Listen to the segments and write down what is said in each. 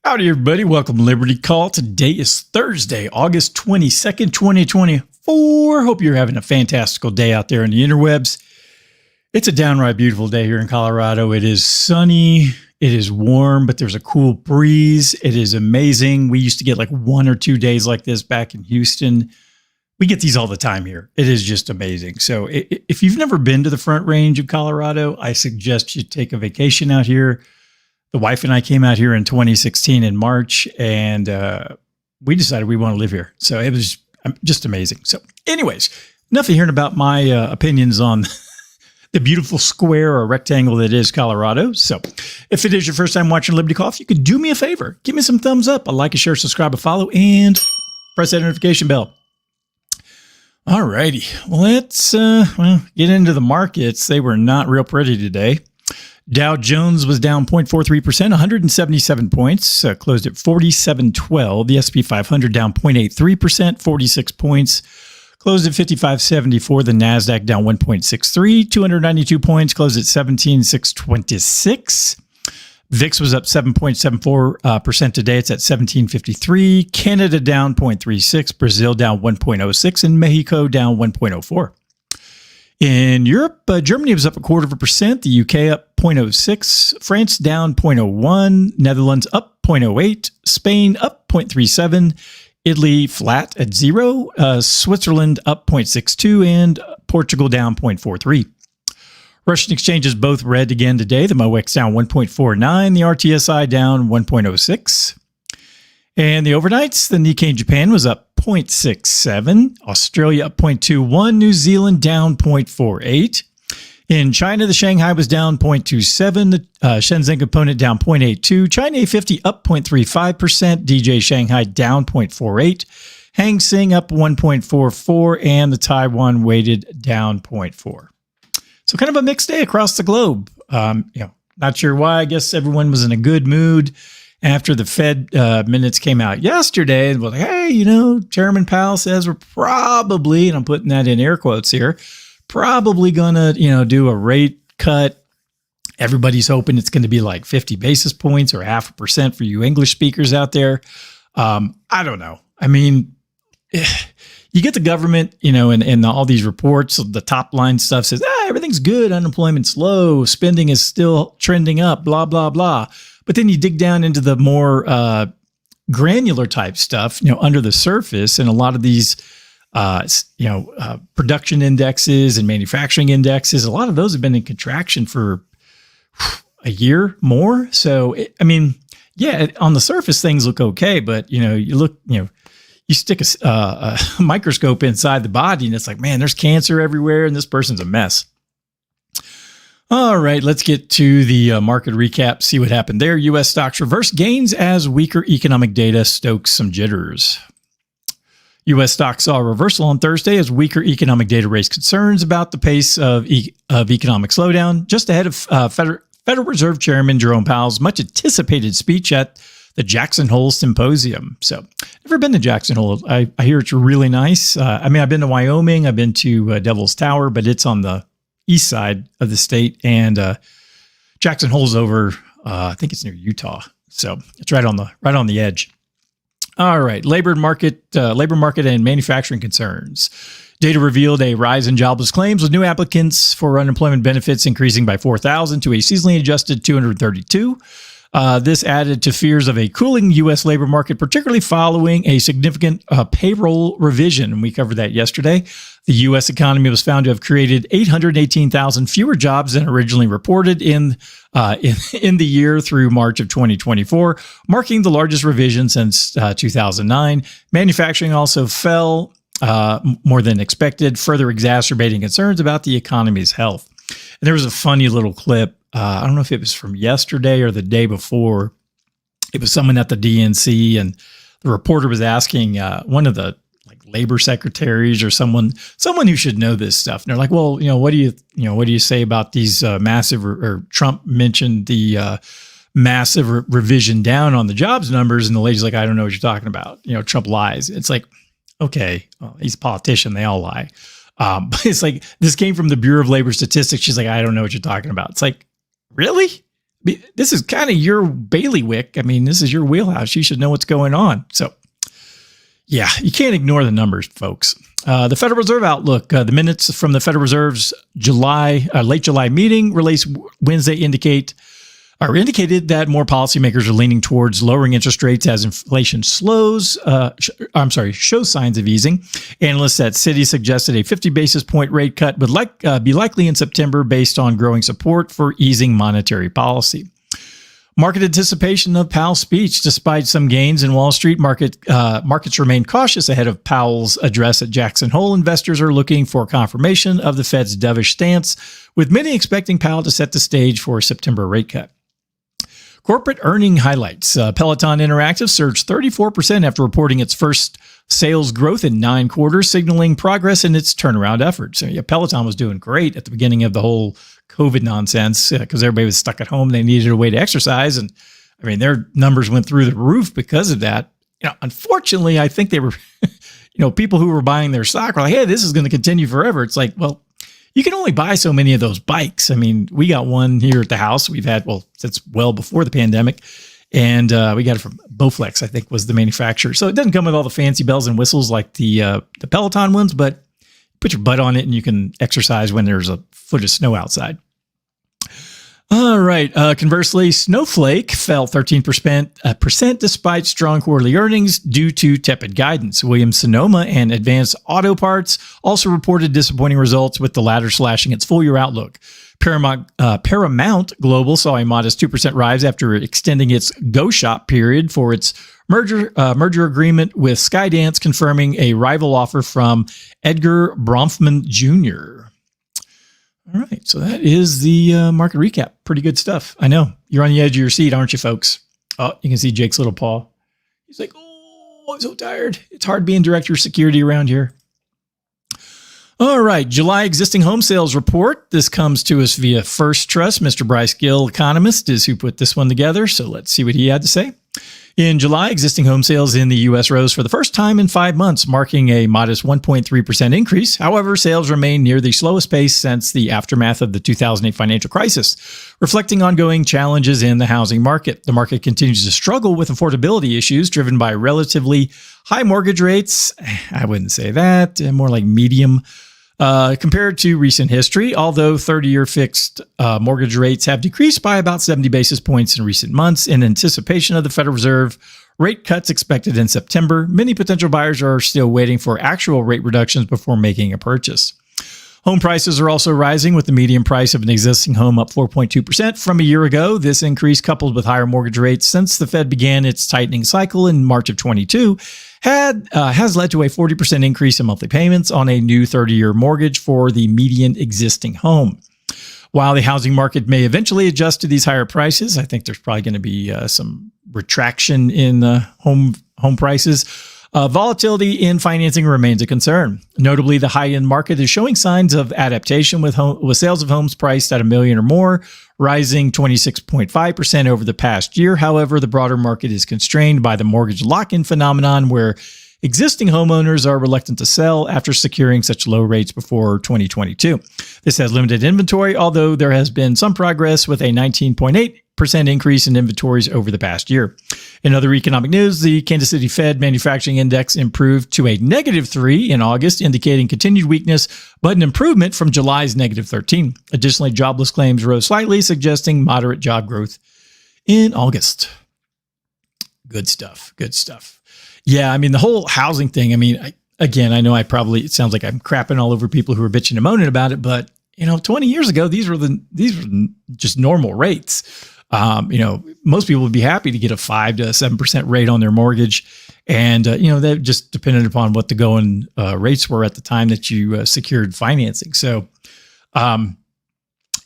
Howdy, everybody. Welcome to Liberty Call. Today is Thursday, August 22nd, 2024. Hope you're having a fantastical day out there in the interwebs. It's a downright beautiful day here in Colorado. It is sunny. It is warm, but there's a cool breeze. It is amazing. We used to get like 1 or 2 days like this back in Houston. We get these all the time here. It is just amazing. So if you've never been to the Front Range of Colorado, I suggest you take a vacation out here. The wife and I came out here in 2016 in March, and we decided we want to live here. So it was just amazing. So anyways, enough of hearing about my opinions on the beautiful square or rectangle that is Colorado. So if it is your first time watching Liberty Call, if you could do me a favor, give me some thumbs up, a like, a share, subscribe, a follow, and press that notification bell. All righty. Well, let's get into the markets. They were not real pretty today. Dow Jones was down 0.43%, 177 points, closed at 4712. The S&P 500 down 0.83%, 46 points, closed at 5574. The NASDAQ down 1.63, 292 points, closed at 17,626. VIX was up 7.74% today. It's at 1753. Canada down 0.36, Brazil down 1.06, and Mexico down 1.04. In Europe, Germany was up 0.25%, the UK up 0.06%, France down 0.01%, Netherlands up 0.08%, Spain up 0.37%, Italy flat at 0%, Switzerland up 0.62%, and Portugal down 0.43%. Russian exchanges both red again today. The MOEX down 1.49%, the RTSI down 1.06%. And the overnights, the Nikkei in Japan was up 0.67, Australia up 0.21, New Zealand down 0.48. In China, the Shanghai was down 0.27, the Shenzhen component down 0.82, China A50 up 0.35%, DJ Shanghai down 0.48, Hang Seng up 1.44, and the Taiwan weighted down 0.4. So kind of a mixed day across the globe. Not sure why. I guess everyone was in a good mood after the Fed minutes came out yesterday. And was like, hey, Chairman Powell says we're probably, and I'm putting that in air quotes here, probably going to, do a rate cut. Everybody's hoping it's going to be like 50 basis points or 0.5% for you English speakers out there. I don't know. I mean, you get the government, and all these reports, the top line stuff says, everything's good. Unemployment's low. Spending is still trending up, blah, blah, blah. But then you dig down into the more granular type stuff, under the surface, and a lot of these, production indexes and manufacturing indexes, a lot of those have been in contraction for a year more. So, on the surface, things look okay, but, you look, you stick a microscope inside the body and it's like, man, there's cancer everywhere and this person's a mess. All right, let's get to the market recap, see what happened there. U.S. stocks reversed gains as weaker economic data stokes some jitters. U.S. stocks saw a reversal on Thursday as weaker economic data raised concerns about the pace of economic slowdown, just ahead of Federal Reserve Chairman Jerome Powell's much anticipated speech at the Jackson Hole Symposium. So, never been to Jackson Hole. I hear it's really nice. I've been to Wyoming. I've been to Devil's Tower, but it's on the east side of the state, and Jackson Hole's over. I think it's near Utah, so it's right on the edge. All right, labor market and manufacturing concerns. Data revealed a rise in jobless claims, with new applicants for unemployment benefits increasing by 4,000 to a seasonally adjusted 232. This added to fears of a cooling U.S. labor market, particularly following a significant payroll revision. And we covered that yesterday. The U.S. economy was found to have created 818,000 fewer jobs than originally reported in the year through March of 2024, marking the largest revision since 2009. Manufacturing also fell more than expected, further exacerbating concerns about the economy's health. And there was a funny little clip. I don't know if it was from yesterday or the day before. It was someone at the DNC, and the reporter was asking one of the labor secretaries or someone who should know this stuff. And they're like, well, what do you say about these massive, or Trump mentioned the massive revision down on the jobs numbers. And the lady's like, I don't know what you're talking about. Trump lies. It's like, okay, well, he's a politician. They all lie. But it's like, this came from the Bureau of Labor Statistics. She's like, I don't know what you're talking about. It's like, really? this is kind of your bailiwick. I mean, this is your wheelhouse. You should know what's going on. So, yeah, you can't ignore the numbers, folks. The Federal Reserve outlook, the minutes from the Federal Reserve's late July meeting released Wednesday indicated that more policymakers are leaning towards lowering interest rates as inflation shows signs of easing. Analysts at Citi suggested a 50 basis point rate cut would be likely in September based on growing support for easing monetary policy. Market anticipation of Powell's speech. Despite some gains in Wall Street, markets remain cautious ahead of Powell's address at Jackson Hole. Investors are looking for confirmation of the Fed's dovish stance, with many expecting Powell to set the stage for a September rate cut. Corporate earning highlights. Peloton Interactive surged 34% after reporting its first sales growth in 9 quarters, signaling progress in its turnaround efforts. So, yeah, Peloton was doing great at the beginning of the whole COVID nonsense because everybody was stuck at home. They needed a way to exercise. And I mean, their numbers went through the roof because of that. Unfortunately, I think they were, people who were buying their stock were like, hey, this is going to continue forever. It's like, well, you can only buy so many of those bikes. I mean, we got one here at the house. We've had, since well before the pandemic. And we got it from Bowflex, I think was the manufacturer. So it doesn't come with all the fancy bells and whistles like the Peloton ones, but put your butt on it and you can exercise when there's a foot of snow outside. All right. Conversely, Snowflake fell 13% despite strong quarterly earnings due to tepid guidance. Williams-Sonoma and Advanced Auto Parts also reported disappointing results, with the latter slashing its full-year outlook. Paramount Global saw a modest 2% rise after extending its go-shop period for its merger agreement with Skydance, confirming a rival offer from Edgar Bronfman Jr. All right, so that is the market recap. Pretty good stuff. I know. You're on the edge of your seat, aren't you, folks? Oh, you can see Jake's little paw. He's like, oh, I'm so tired. It's hard being director of security around here. All right, July existing home sales report. This comes to us via First Trust. Mr. Bryce Gill, economist, is who put this one together. So let's see what he had to say. In July, existing home sales in the U.S. rose for the first time in 5 months, marking a modest 1.3% increase. However, sales remain near the slowest pace since the aftermath of the 2008 financial crisis, reflecting ongoing challenges in the housing market. The market continues to struggle with affordability issues driven by relatively high mortgage rates. I wouldn't say that, more like medium. Compared to recent history, although 30-year fixed mortgage rates have decreased by about 70 basis points in recent months in anticipation of the Federal Reserve rate cuts expected in September, many potential buyers are still waiting for actual rate reductions before making a purchase. Home prices are also rising, with the median price of an existing home up 4.2% from a year ago. This increase, coupled with higher mortgage rates since the Fed began its tightening cycle in March of 22, has led to a 40% increase in monthly payments on a new 30-year mortgage for the median existing home. While the housing market may eventually adjust to these higher prices, I think there's probably going to be some retraction in home prices. Volatility in financing remains a concern. Notably, the high-end market is showing signs of adaptation, with sales of homes priced at $1 million or more rising 26.5% over the past year. However, the broader market is constrained by the mortgage lock-in phenomenon, where existing homeowners are reluctant to sell after securing such low rates before 2022. This has limited inventory, although there has been some progress with a 19.8% increase in inventories over the past year. In other economic news, the Kansas City Fed Manufacturing Index improved to a -3 in August, indicating continued weakness, but an improvement from July's -13. Additionally, jobless claims rose slightly, suggesting moderate job growth in August. Good stuff. Good stuff. Yeah, I mean, the whole housing thing, I mean, I know it sounds like I'm crapping all over people who are bitching and moaning about it, but 20 years ago, these were just normal rates. Most people would be happy to get a 5 to 7% rate on their mortgage. And, that just depended upon what the going rates were at the time that you secured financing. So, and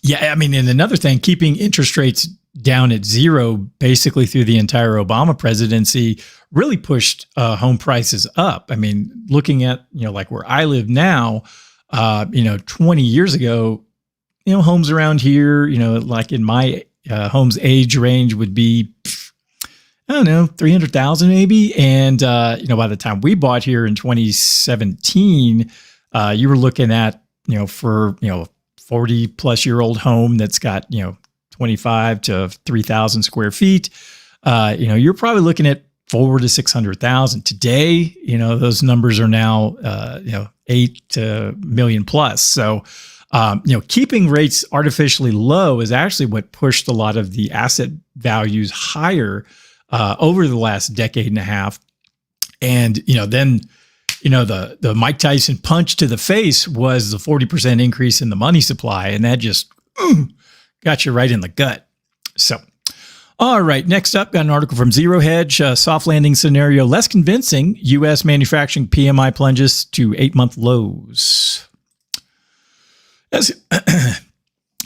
another thing, keeping interest rates down at zero basically through the entire Obama presidency really pushed home prices up. I mean, looking at, like where I live now, 20 years ago, homes around here, like in my home's age range would be, I don't know, 300,000 maybe. And, by the time we bought here in 2017, you were looking at, for, 40 plus year old home that's got, 25 to 3,000 square feet, you're probably looking at 400 to 600,000. Today, those numbers are now, 8 to million plus. So, keeping rates artificially low is actually what pushed a lot of the asset values higher over the last decade and a half. And, then, the Mike Tyson punch to the face was the 40% increase in the money supply. And that just got you right in the gut. So, all right, next up, got an article from Zero Hedge, soft landing scenario less convincing. U.S. manufacturing PMI plunges to 8-month lows.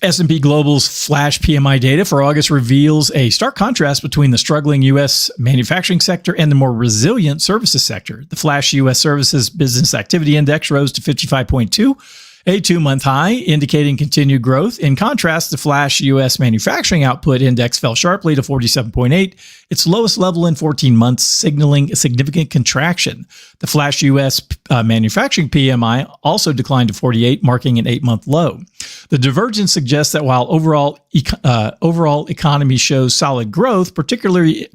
S&P Global's flash PMI data for August reveals a stark contrast between the struggling U.S. manufacturing sector and the more resilient services sector. The flash U.S. Services Business Activity Index rose to 55.2, a 2-month high, indicating continued growth. In contrast, the flash U.S. Manufacturing Output Index fell sharply to 47.8, its lowest level in 14 months, signaling a significant contraction. The flash U.S. Manufacturing PMI also declined to 48, marking an 8-month low. The divergence suggests that while overall economy shows solid growth, particularly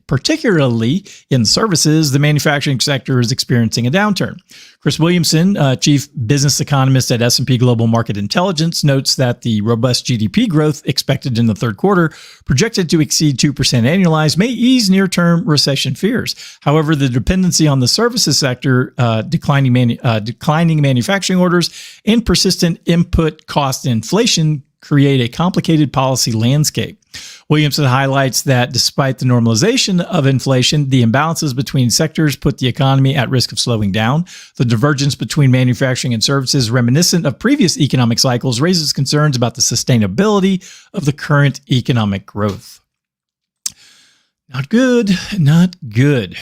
in services, the manufacturing sector is experiencing a downturn. Chris Williamson, chief business economist at S&P Global Market Intelligence, notes that the robust GDP growth expected in the third quarter, projected to exceed 2% annualized, may ease near-term recession fears. However, the dependency on the services sector, declining manufacturing orders, and persistent input cost inflation create a complicated policy landscape. Williamson highlights that despite the normalization of inflation, the imbalances between sectors put the economy at risk of slowing down. The divergence between manufacturing and services, reminiscent of previous economic cycles, raises concerns about the sustainability of the current economic growth. Not good, not good.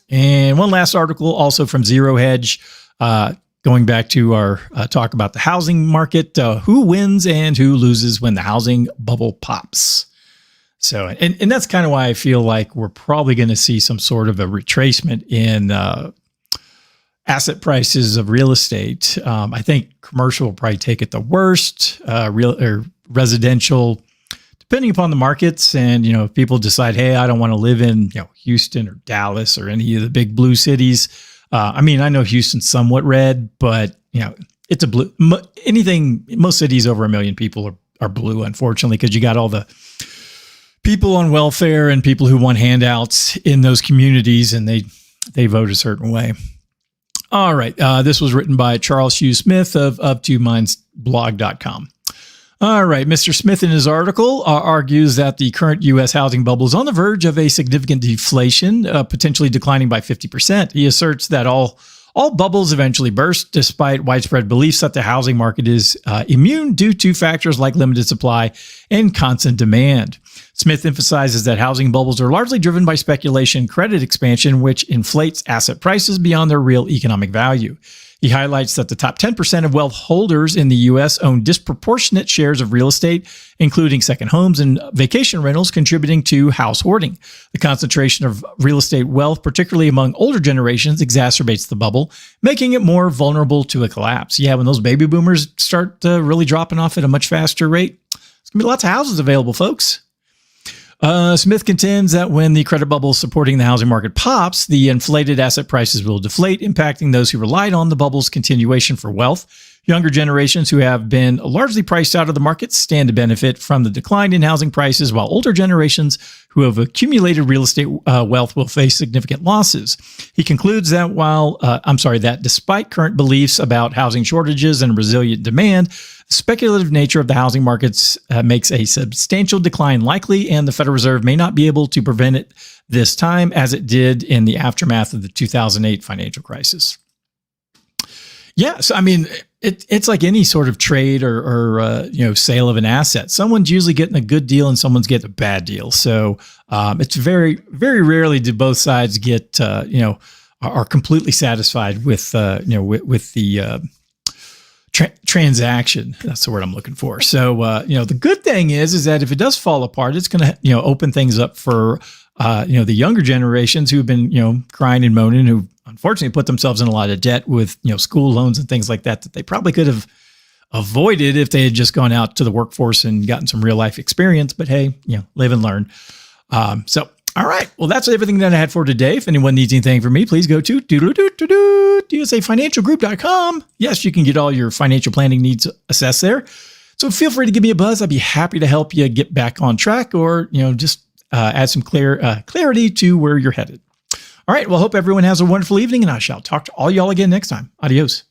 And one last article, also from Zero Hedge, going back to our talk about the housing market, who wins and who loses when the housing bubble pops. So, and that's kind of why I feel like we're probably going to see some sort of a retracement in asset prices of real estate. I think commercial will probably take it the worst, residential, depending upon the markets. And, if people decide, hey, I don't want to live in, Houston or Dallas or any of the big blue cities. I know Houston's somewhat red, but, it's a blue. Most cities over 1 million people are blue, unfortunately, because you got all the people on welfare and people who want handouts in those communities, and they vote a certain way. All right. This was written by Charles Hugh Smith of UpToMindsblog.com. All right. Mr. Smith, in his article, argues that the current U.S. housing bubble is on the verge of a significant deflation, potentially declining by 50%. He asserts that all bubbles eventually burst, despite widespread beliefs that the housing market is immune due to factors like limited supply and constant demand. Smith emphasizes that housing bubbles are largely driven by speculation and credit expansion, which inflates asset prices beyond their real economic value. He highlights that the top 10% of wealth holders in the U.S. own disproportionate shares of real estate, including second homes and vacation rentals, contributing to house hoarding. The concentration of real estate wealth, particularly among older generations, exacerbates the bubble, making it more vulnerable to a collapse. Yeah, when those baby boomers start really dropping off at a much faster rate, there's going to be lots of houses available, folks. Smith contends that when the credit bubble supporting the housing market pops, the inflated asset prices will deflate, impacting those who relied on the bubble's continuation for wealth. Younger generations who have been largely priced out of the market stand to benefit from the decline in housing prices, while older generations who have accumulated real estate wealth will face significant losses. He concludes that that despite current beliefs about housing shortages and resilient demand, the speculative nature of the housing markets makes a substantial decline likely, and the Federal Reserve may not be able to prevent it this time as it did in the aftermath of the 2008 financial crisis. Yes, it's like any sort of trade or sale of an asset. Someone's usually getting a good deal and someone's getting a bad deal. So it's very, very rarely do both sides get are completely satisfied with the transaction. That's the word I'm looking for. So the good thing is that if it does fall apart, it's going to open things up for the younger generations who've been crying and moaning, who unfortunately put themselves in a lot of debt with school loans and things like that they probably could have avoided if they had just gone out to the workforce and gotten some real life experience. But hey, live and learn. All right. Well, that's everything that I had for today. If anyone needs anything from me, please go to DSAFinancialGroup.com. Yes, you can get all your financial planning needs assessed there. So feel free to give me a buzz. I'd be happy to help you get back on track or, just add some clarity to where you're headed. All right. Well, hope everyone has a wonderful evening, and I shall talk to all y'all again next time. Adios.